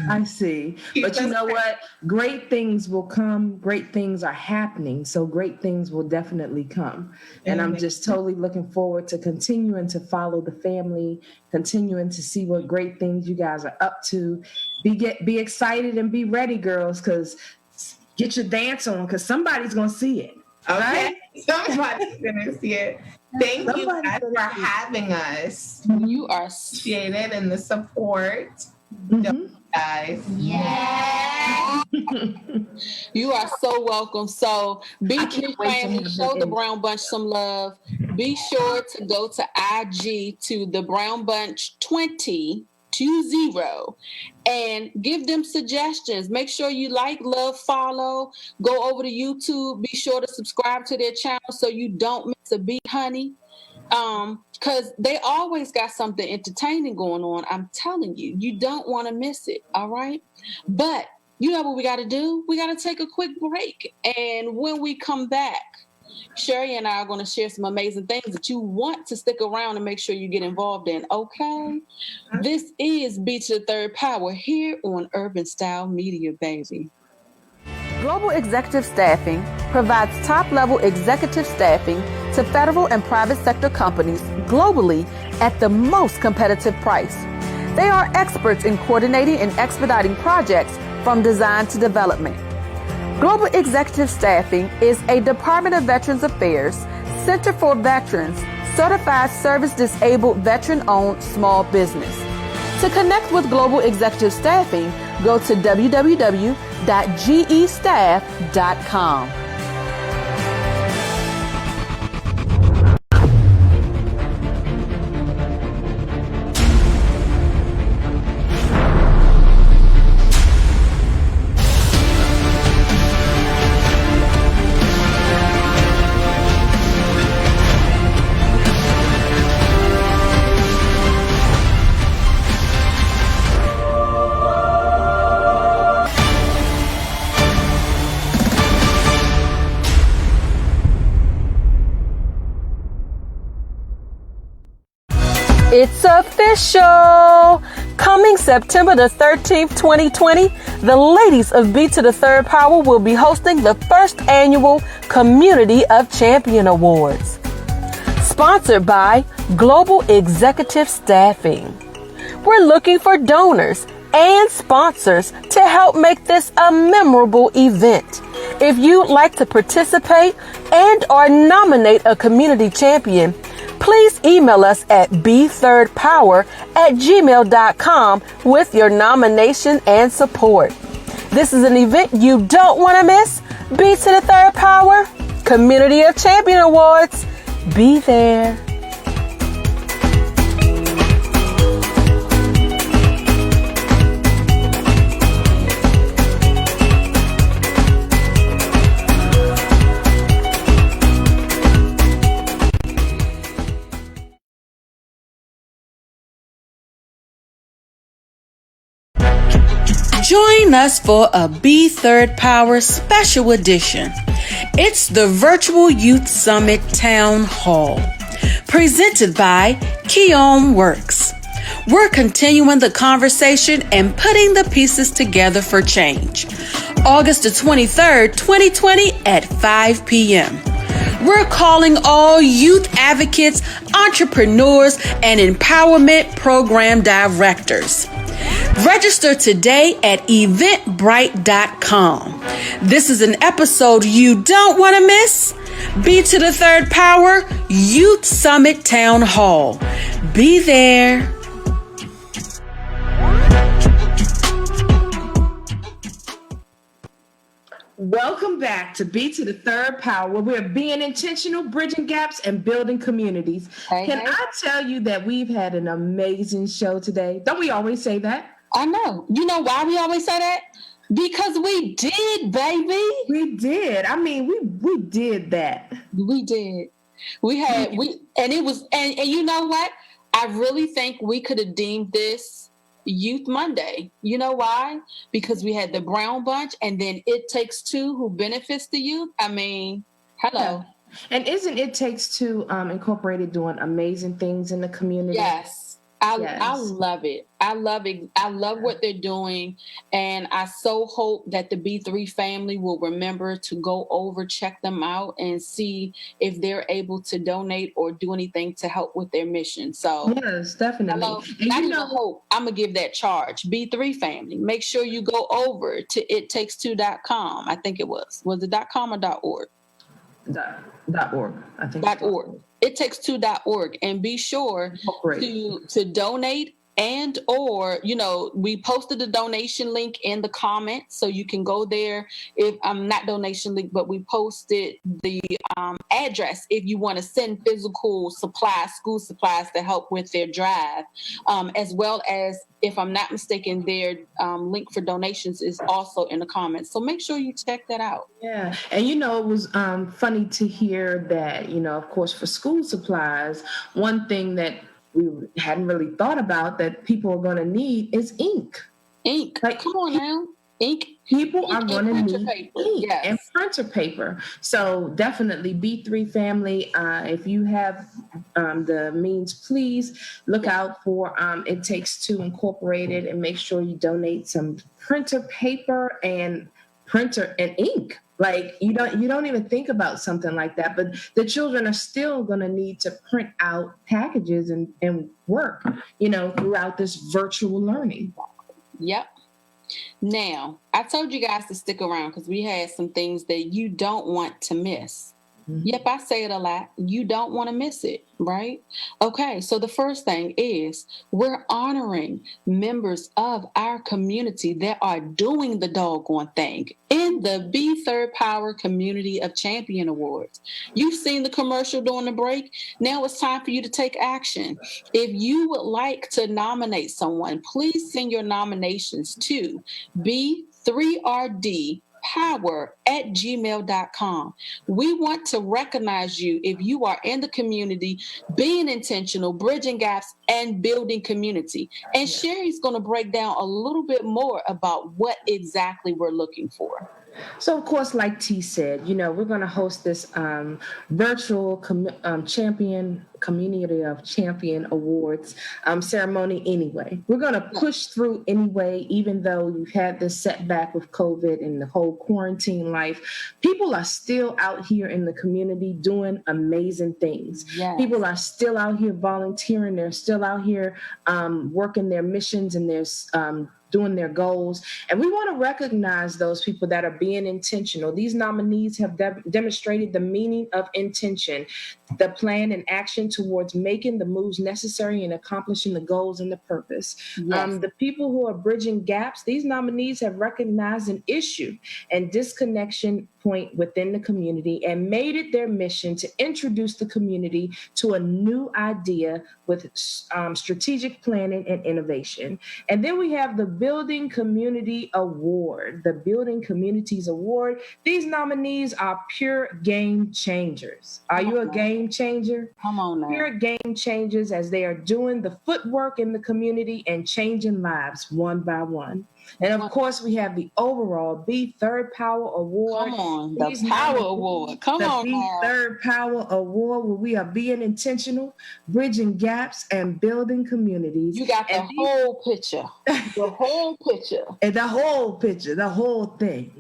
S2: I see. But you know what? Great things will come. Great things are happening. So great things will definitely come. And I'm just totally looking forward to continuing to follow the family, continuing to see what great things you guys are up to. Be excited and be ready, girls, because get your dance on, because somebody's going to see it.
S5: Okay,
S2: right?
S5: Somebody's going to see it. Thank you guys for having us.
S7: You are
S5: appreciate it, and the support.
S2: Mm-hmm.
S5: Guys.
S6: Yeah.
S7: You are so welcome. So be family, show the Brown Bunch some love. Be sure to go to IG to the Brown Bunch 20 B3rdPower20, and give them suggestions. Make sure you like, love, follow. Go over to YouTube. Be sure to subscribe to their channel so you don't miss a beat, honey. Because they always got something entertaining going on. I'm telling you, you don't want to miss it. All right. But you know what we got to do? We got to take a quick break. And when we come back, Sherri and I are going to share some amazing things that you want to stick around and make sure you get involved in. Okay. This is B3rdPower here on Urban Style Media, baby.
S3: Global Executive Staffing provides top-level executive staffing to federal and private sector companies globally at the most competitive price. They are experts in coordinating and expediting projects from design to development. Global Executive Staffing is a Department of Veterans Affairs, Center for Veterans, certified service-disabled veteran-owned small business. To connect with Global Executive Staffing, go to www.gestaff.com. It's official! Coming September the 13th, 2020, the ladies of B3rdPower will be hosting the first annual Community of Champion Awards. Sponsored by Global Executive Staffing. We're looking for donors and sponsors to help make this a memorable event. If you'd like to participate and or nominate a community champion, please email us at B3rdPower@gmail.com with your nomination and support. This is an event you don't want to miss. B3rdPower, Community of Champion Awards. Be there.
S1: Join us for a B3rdPower special edition. It's the Virtual Youth Summit Town Hall, presented by Keon Works. We're continuing the conversation and putting the pieces together for change. August the 23rd, 2020 at 5 p.m. We're calling all youth advocates, entrepreneurs, and empowerment program directors. Register today at eventbrite.com. This is an episode you don't want to miss. B3rdPower Youth Summit Town Hall. Be there.
S2: Welcome back to B3rdPower, where we're being intentional, bridging gaps, and building communities. Can I tell you that we've had an amazing show today? Don't we always say that?
S7: I know. You know why we always say that? Because we did, baby.
S2: We did. I mean, we did that.
S7: We did. And you know what? I really think we could have deemed this Youth Monday. You know why? Because we had the Brown Bunch and then It Takes Two, who benefits the youth. I mean, hello.
S2: Yeah. And isn't It Takes Two Incorporated doing amazing things in the community?
S7: Yes. I love it. I love it. I love what they're doing. And I so hope that the B3 family will remember to go over, check them out, and see if they're able to donate or do anything to help with their mission. So
S2: yes, definitely.
S7: I'm gonna give that charge. B3 family, make sure you go over to ittakes2.com. I think it was it .com or .org?
S2: .org. I think
S7: .org. Ittakes2.org, and be sure to donate And or, we posted the donation link in the comments, so you can go there. If I'm not donation link, but we posted the address if you want to send physical supplies, school supplies to help with their drive, as well as, if I'm not mistaken, their link for donations is also in the comments. So make sure you check that out.
S2: Yeah. And, it was funny to hear that, of course, for school supplies, one thing that we hadn't really thought about that people are going to need is ink.
S7: Ink. Like, come on now. Ink.
S2: People are going to need
S7: paper.
S2: ink
S7: Yes.
S2: and printer paper. So definitely, B3 family, if you have the means, please look out for It Takes Two Incorporated, and make sure you donate some printer paper and printer and ink. Like, you don't even think about something like that, but the children are still going to need to print out packages and work, throughout this virtual learning.
S7: Yep. Now, I told you guys to stick around because we had some things that you don't want to miss. Mm-hmm. Yep, I say it a lot. You don't want to miss it, right? Okay, so the first thing is we're honoring members of our community that are doing the doggone thing in the B3rdPower Community of Champion Awards. You've seen the commercial during the break. Now it's time for you to take action. If you would like to nominate someone, please send your nominations to B3rdPower@gmail.com. We want to recognize you if you are in the community, being intentional, bridging gaps, and building community. And Sherri's going to break down a little bit more about what exactly we're looking for.
S2: So, of course, like T said, we're going to host this virtual Community of Champion Awards ceremony anyway. We're going to push through anyway, even though you've had this setback with COVID and the whole quarantine life. People are still out here in the community doing amazing things. Yes. People are still out here volunteering. They're still out here working their missions and their doing their goals. And we want to recognize those people that are being intentional. These nominees have demonstrated the meaning of intention, the plan and action towards making the moves necessary and accomplishing the goals and the purpose. Yes. The people who are bridging gaps, these nominees have recognized an issue and disconnection point within the community and made it their mission to introduce the community to a new idea with strategic planning and innovation. And then we have the Building Community Award, the Building Communities Award. These nominees are pure game changers. Are you a game changer?
S7: Come on now.
S2: Pure game changers as they are doing the footwork in the community and changing lives one by one. And of course, we have the overall B3rdPower Award.
S7: Come on, the Power Award. Come on,
S2: the B3rdPower Award, where we are being intentional, bridging gaps, and building communities.
S7: You got the whole picture. The whole picture.
S2: And the whole picture, the whole thing.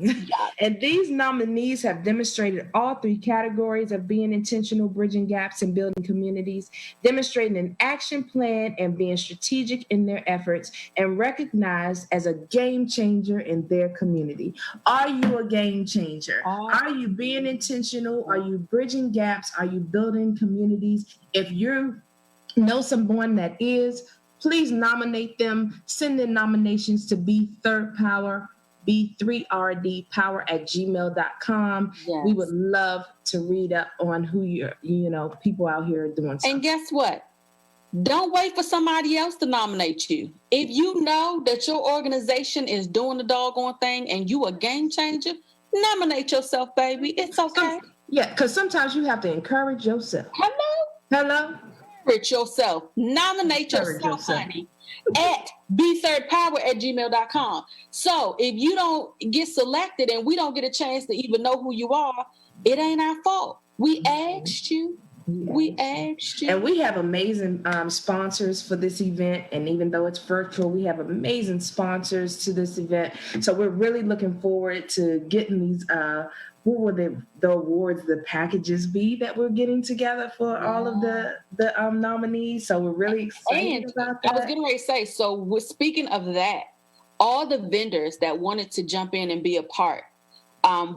S2: And these nominees have demonstrated all three categories of being intentional, bridging gaps, and building communities, demonstrating an action plan and being strategic in their efforts, and recognized as a game changer in their community. Are you a game changer? Are you being intentional? Are you bridging gaps? Are you building communities? If you know someone that is, please nominate them. Send in nominations to B3rdPower, B3rdPower@gmail.com. Yes. We would love to read up on who people out here are doing something.
S7: And guess what? Don't wait for somebody else to nominate you. If you know that your organization is doing the doggone thing and you a game changer, nominate yourself, baby. It's okay.
S2: Because sometimes you have to encourage yourself. Hello?
S7: Encourage yourself. Nominate yourself, honey, at B3rdPower@gmail.com. So if you don't get selected and we don't get a chance to even know who you are, it ain't our fault. We asked you. We asked you.
S2: And we have amazing sponsors for this event. And even though it's virtual, we have amazing sponsors to this event. So we're really looking forward to getting these, what will the awards, the packages be that we're getting together for all of the nominees. So we're really excited about that.
S7: I was getting ready to say, so we're speaking of that, all the vendors that wanted to jump in and be a part,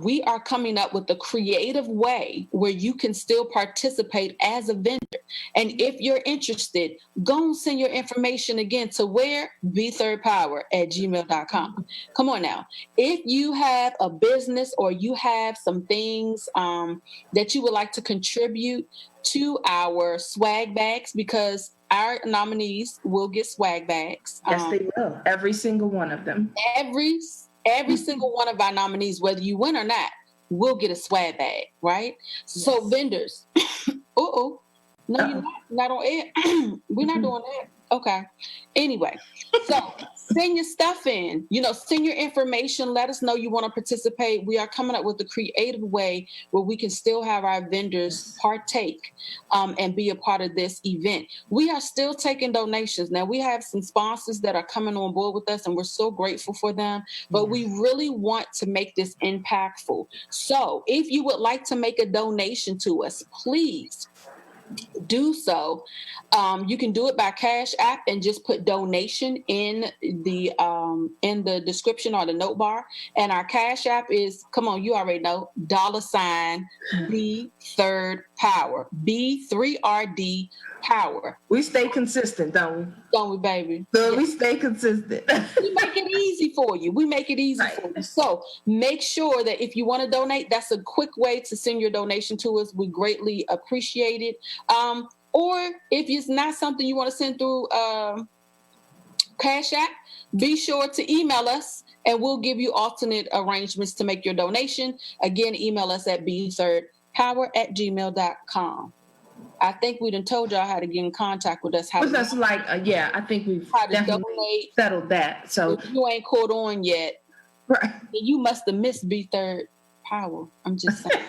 S7: we are coming up with a creative way where you can still participate as a vendor. And if you're interested, go and send your information again to where? B3rdPower@gmail.com. Come on now. If you have a business or you have some things that you would like to contribute to our swag bags, because our nominees will get swag bags.
S2: Yes, they will. Every single one of them.
S7: Every single one of our nominees, whether you win or not, will get a swag bag, right? Yes. So vendors, no, you're not on air. We're not doing that. Okay. Anyway, so send your stuff in, send your information. Let us know you want to participate. We are coming up with a creative way where we can still have our vendors partake and be a part of this event. We are still taking donations. Now, we have some sponsors that are coming on board with us, and we're so grateful for them. But we really want to make this impactful. So if you would like to make a donation to us, please do so. You can do it by Cash App and just put donation in the description or the note bar. And our Cash App is, come on, you already know, $B3rdPower. B3RD Power.
S2: We stay consistent, don't we?
S7: Don't we, baby?
S2: So we stay consistent.
S7: We make it easy for you. We make it easy for you. So make sure that if you want to donate, that's a quick way to send your donation to us. We greatly appreciate it. Or if it's not something you want to send through Cash App, be sure to email us and we'll give you alternate arrangements to make your donation. Again, email us at B3rdPower@gmail.com. I think we done told y'all how to get in contact with us.
S2: I think we've definitely settled that. So
S7: if you ain't caught on yet,
S2: right,
S7: you must have missed B3rd Power. I'm just saying.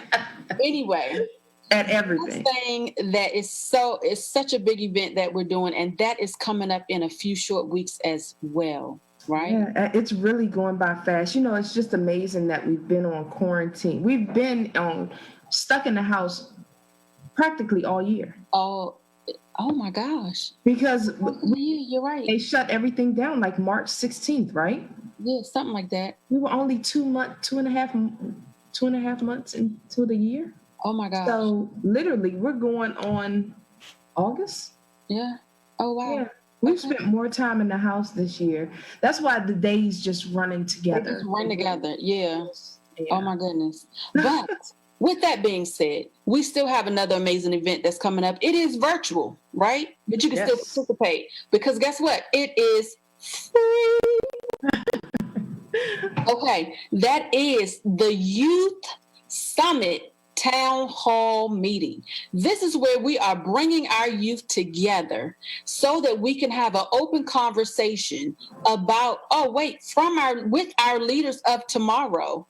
S7: Anyway.
S2: At everything.
S7: One thing that is such a big event that we're doing, and that is coming up in a few short weeks as well, right?
S2: Yeah, it's really going by fast. It's just amazing that we've been on quarantine. We've been stuck in the house practically all year.
S7: Oh my gosh.
S2: Because
S7: you're right.
S2: They shut everything down like March 16th, right?
S7: Yeah, something like that.
S2: We were only 2 and a half months into the year.
S7: Oh my gosh.
S2: So literally we're going on August.
S7: Yeah. Oh wow. Yeah.
S2: We've spent more time in the house this year. That's why the days just running together.
S7: They just run together. Yeah. Oh my goodness. But with that being said, we still have another amazing event that's coming up. It is virtual, right? But you can still participate because guess what? It is free. Okay. That is the Youth Summit Town Hall meeting. This is where we are bringing our youth together so that we can have an open conversation about, with our leaders of tomorrow,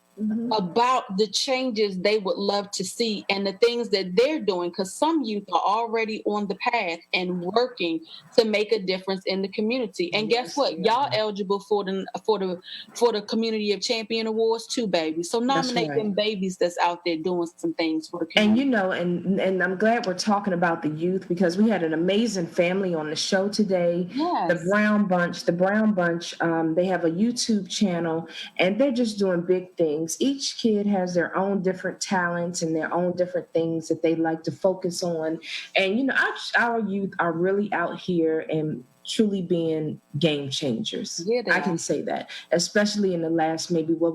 S7: about the changes they would love to see and the things that they're doing, because some youth are already on the path and working to make a difference in the community. And guess what? Y'all eligible for the Community of Champion Awards too, baby. So nominate them babies that's out there doing some things for the community.
S2: And I'm glad we're talking about the youth because we had an amazing family on the show today.
S7: Yes.
S2: The Brown Bunch, they have a YouTube channel and they're just doing big things. Each kid has their own different talents and their own different things that they like to focus on. And, our youth are really out here and truly being game changers.
S7: Yeah,
S2: I can say that, especially in the last, maybe 4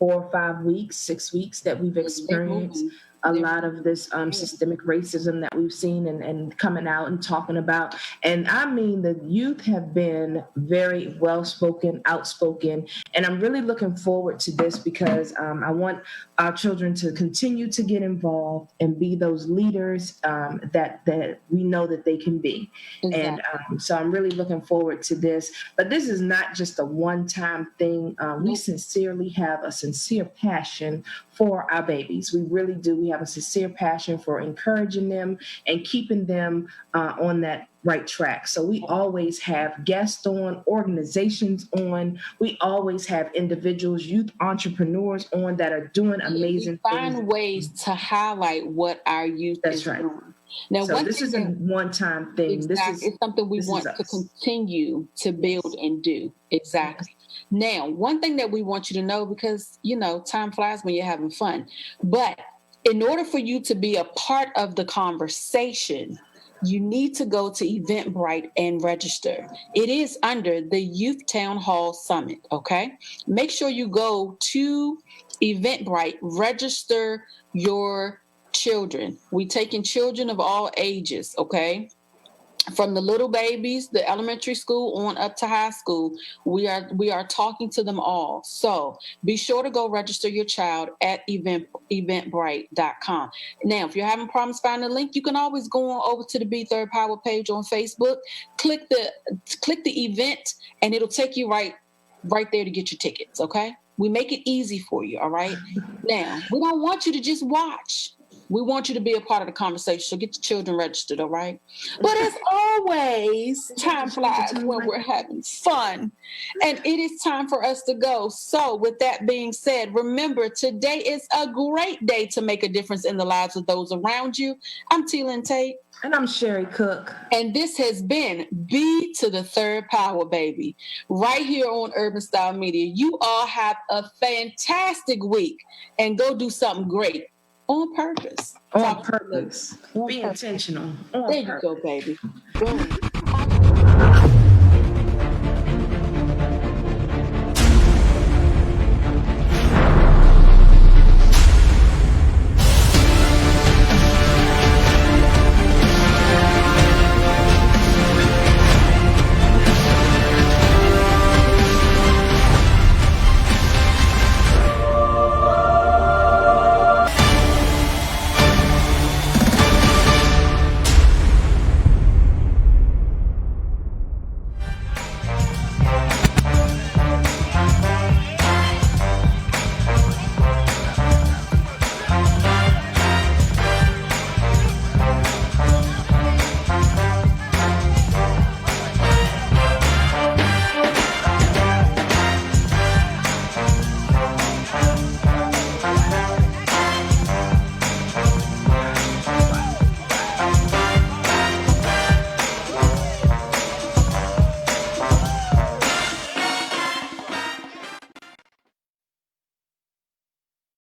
S2: or 5 weeks, 6 weeks that we've experienced a lot of this systemic racism that we've seen and coming out and talking about. And I mean, the youth have been very well-spoken, outspoken, and I'm really looking forward to this because I want our children to continue to get involved and be those leaders that we know that they can be. Exactly. And so I'm really looking forward to this. But this is not just a one-time thing. We sincerely have a sincere passion for our babies. We really do. We have a sincere passion for encouraging them and keeping them on that right track. So we always have guests on, organizations on. We always have individuals, youth entrepreneurs on that are doing amazing
S7: we
S2: things.
S7: find ways to highlight what our youth is doing. Now,
S2: so this isn't a one-time thing.
S7: Exactly. It's something we want to continue to build and do. Exactly. Now, one thing that we want you to know, because, time flies when you're having fun, but in order for you to be a part of the conversation, you need to go to Eventbrite and register. It is under the Youth Town Hall Summit, okay? Make sure you go to Eventbrite, register your children. We taking children of all ages, okay? From the little babies, the elementary school on up to high school, we are talking to them all. So be sure to go register your child at eventbrite.com. Now, if you're having problems finding the link, you can always go on over to the B3rdPower page on Facebook, click the event, and it'll take you right there to get your tickets, okay? We make it easy for you, all right? Now, we don't want you to just watch. We want you to be a part of the conversation. So get your children registered, all right? But as always, time flies when we're having fun. And it is time for us to go. So with that being said, remember, today is a great day to make a difference in the lives of those around you. I'm Lynn Tate.
S2: And I'm Sherri Cook.
S7: And this has been B3rdPower, baby, right here on Urban Style Media. You all have a fantastic week and go do something great. On purpose.
S2: On purpose. Be intentional.
S7: There you go, baby. Boom.